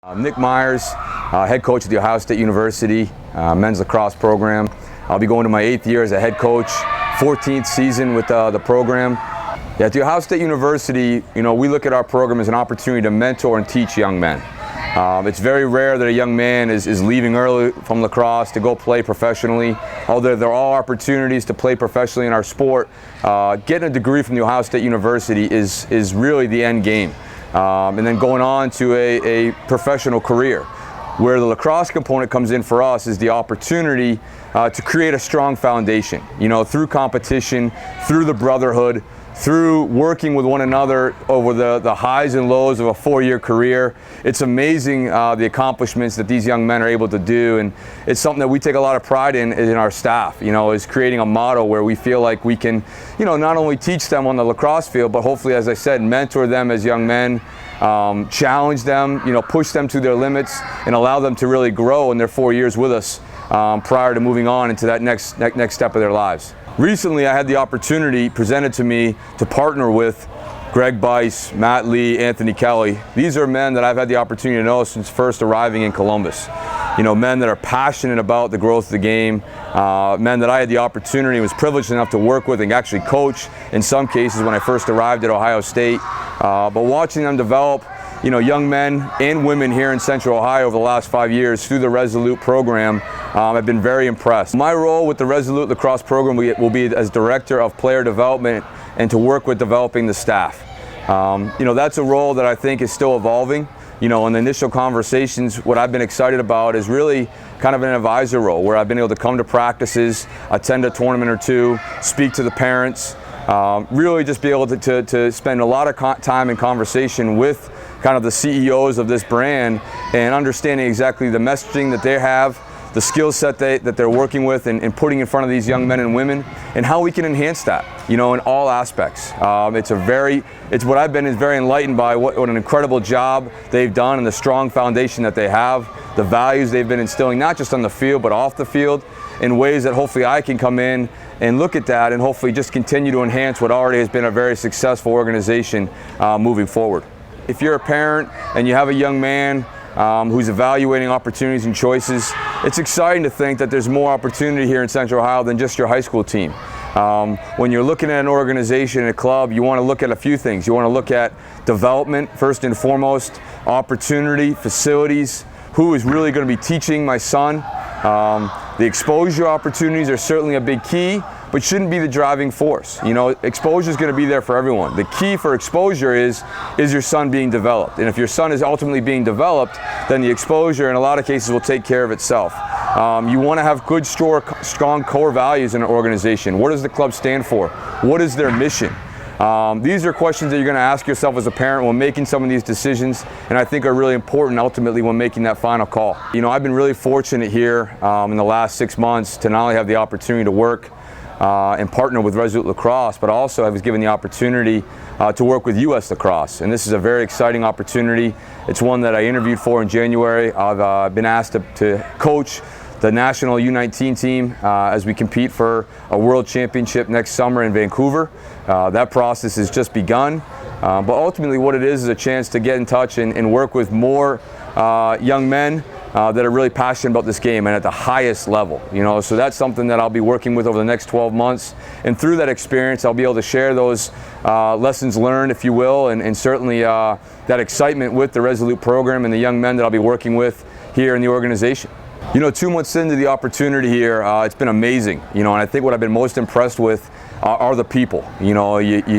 I'm Nick Myers, head coach at the Ohio State University men's lacrosse program. I'll be going to my 8th year as a head coach, 14th season with the program. Yeah, at the Ohio State University, we look at our program as an opportunity to mentor and teach young men. It's very rare that a young man is leaving early from lacrosse to go play professionally. Although there are opportunities to play professionally in our sport, getting a degree from the Ohio State University is really the end game. And then going on to a professional career. Where the lacrosse component comes in for us is the opportunity to create a strong foundation, through competition, through the brotherhood, through working with one another over the highs and lows of a 4-year career. It's amazing the accomplishments that these young men are able to do, and it's something that we take a lot of pride in our staff, is creating a model where we feel like we can, not only teach them on the lacrosse field, but hopefully, as I said, mentor them as young men, challenge them, push them to their limits, and allow them to really grow in their 4 years with us prior to moving on into that next step of their lives. Recently, I had the opportunity presented to me to partner with Greg Bice, Matt Lee, Anthony Kelly. These are men that I've had the opportunity to know since first arriving in Columbus. Men that are passionate about the growth of the game, men that I had the opportunity and was privileged enough to work with and actually coach in some cases when I first arrived at Ohio State. But watching them develop, young men and women here in Central Ohio over the last 5 years through the Resolute program, I've been very impressed. My role with the Resolute lacrosse program will be as Director of Player Development and to work with developing the staff. That's a role that I think is still evolving. In the initial conversations, what I've been excited about is really kind of an advisor role where I've been able to come to practices, attend a tournament or two, speak to the parents, really just be able to spend a lot of time in conversation with kind of the CEOs of this brand and understanding exactly the messaging that they have, the skill set that they're working with and putting in front of these young men and women, and how we can enhance that, in all aspects. It's what I've been is very enlightened by what an incredible job they've done and the strong foundation that they have, the values they've been instilling, not just on the field, but off the field, in ways that hopefully I can come in and look at that and hopefully just continue to enhance what already has been a very successful organization moving forward. If you're a parent and you have a young man who's evaluating opportunities and choices, it's exciting to think that there's more opportunity here in Central Ohio than just your high school team. When you're looking at an organization, a club, you want to look at a few things. You want to look at development, first and foremost, opportunity, facilities, who is really going to be teaching my son. The exposure opportunities are certainly a big key, but shouldn't be the driving force. Exposure is going to be there for everyone. The key for exposure is your son being developed? And if your son is ultimately being developed, then the exposure in a lot of cases will take care of itself. You want to have good, strong core values in an organization. What does the club stand for? What is their mission? These are questions that you're going to ask yourself as a parent when making some of these decisions, and I think are really important ultimately when making that final call. I've been really fortunate here in the last 6 months to not only have the opportunity to work and partner with Resolute Lacrosse, but also I was given the opportunity to work with U.S. Lacrosse, and this is a very exciting opportunity. It's one that I interviewed for in January. I've been asked to coach the national U19 team as we compete for a world championship next summer in Vancouver. That process has just begun, but ultimately what it is a chance to get in touch and work with more young men that are really passionate about this game and at the highest level. So that's something that I'll be working with over the next 12 months, and through that experience I'll be able to share those lessons learned, if you will, and certainly that excitement with the Resolute program and the young men that I'll be working with here in the organization. 2 months into the opportunity here, it's been amazing, and I think what I've been most impressed with are the people. You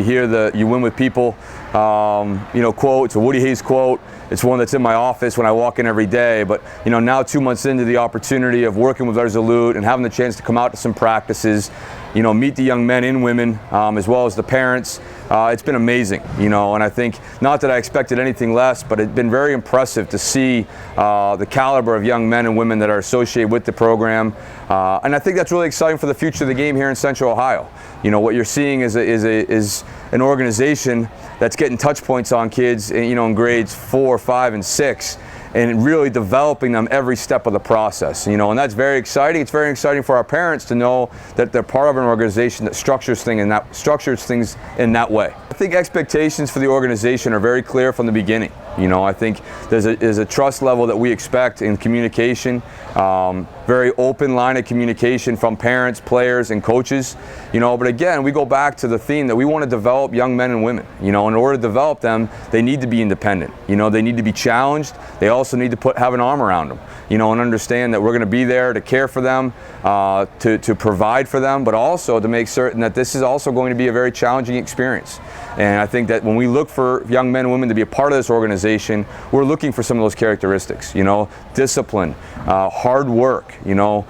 hear you win with people, quote. It's a Woody Hayes quote. It's one that's in my office when I walk in every day. But now 2 months into the opportunity of working with Resolute and having the chance to come out to some practices, meet the young men and women as well as the parents. It's been amazing, and I think not that I expected anything less, but it's been very impressive to see the caliber of young men and women that are associated with the program, and I think that's really exciting for the future of the game here in Central Ohio. What you're seeing is an organization that's getting touch points on kids, in grades 4, 5, and 6. And really developing them every step of the process, and that's very exciting. It's very exciting for our parents to know that they're part of an organization that structures things in that way. I think expectations for the organization are very clear from the beginning. You know, I think there's a trust level that we expect in communication, very open line of communication from parents, players, and coaches. You know, but again, we go back to the theme that we want to develop young men and women. You know, in order to develop them, they need to be independent. You know, they need to be challenged. They also need to have an arm around them. You know, and understand that we're going to be there to care for them, to provide for them, but also to make certain that this is also going to be a very challenging experience. And I think that when we look for young men and women to be a part of this organization, we're looking for some of those characteristics. You know, discipline, hard work. You know,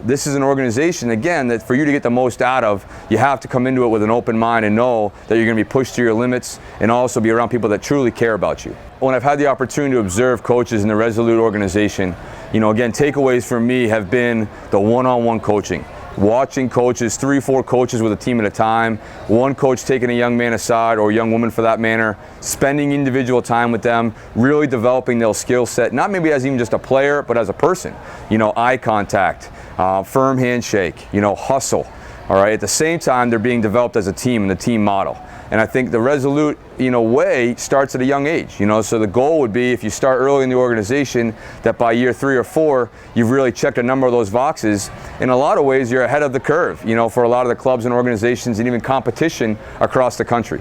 this is an organization, again, that for you to get the most out of, you have to come into it with an open mind and know that you're going to be pushed to your limits, and also be around people that truly care about you. When I've had the opportunity to observe coaches in the Resolute organization, you know, again, takeaways for me have been the one-on-one coaching. Watching coaches, 3-4 coaches with a team at a time, one coach taking a young man aside, or a young woman for that matter, spending individual time with them, really developing their skill set, not maybe as even just a player, but as a person. You know, eye contact, firm handshake, you know, hustle. All right, at the same time, they're being developed as a team in the team model. And I think the Resolute, you know, way starts at a young age. You know, so the goal would be, if you start early in the organization, that by year 3 or 4, you've really checked a number of those boxes. In a lot of ways, you're ahead of the curve, you know, for a lot of the clubs and organizations and even competition across the country.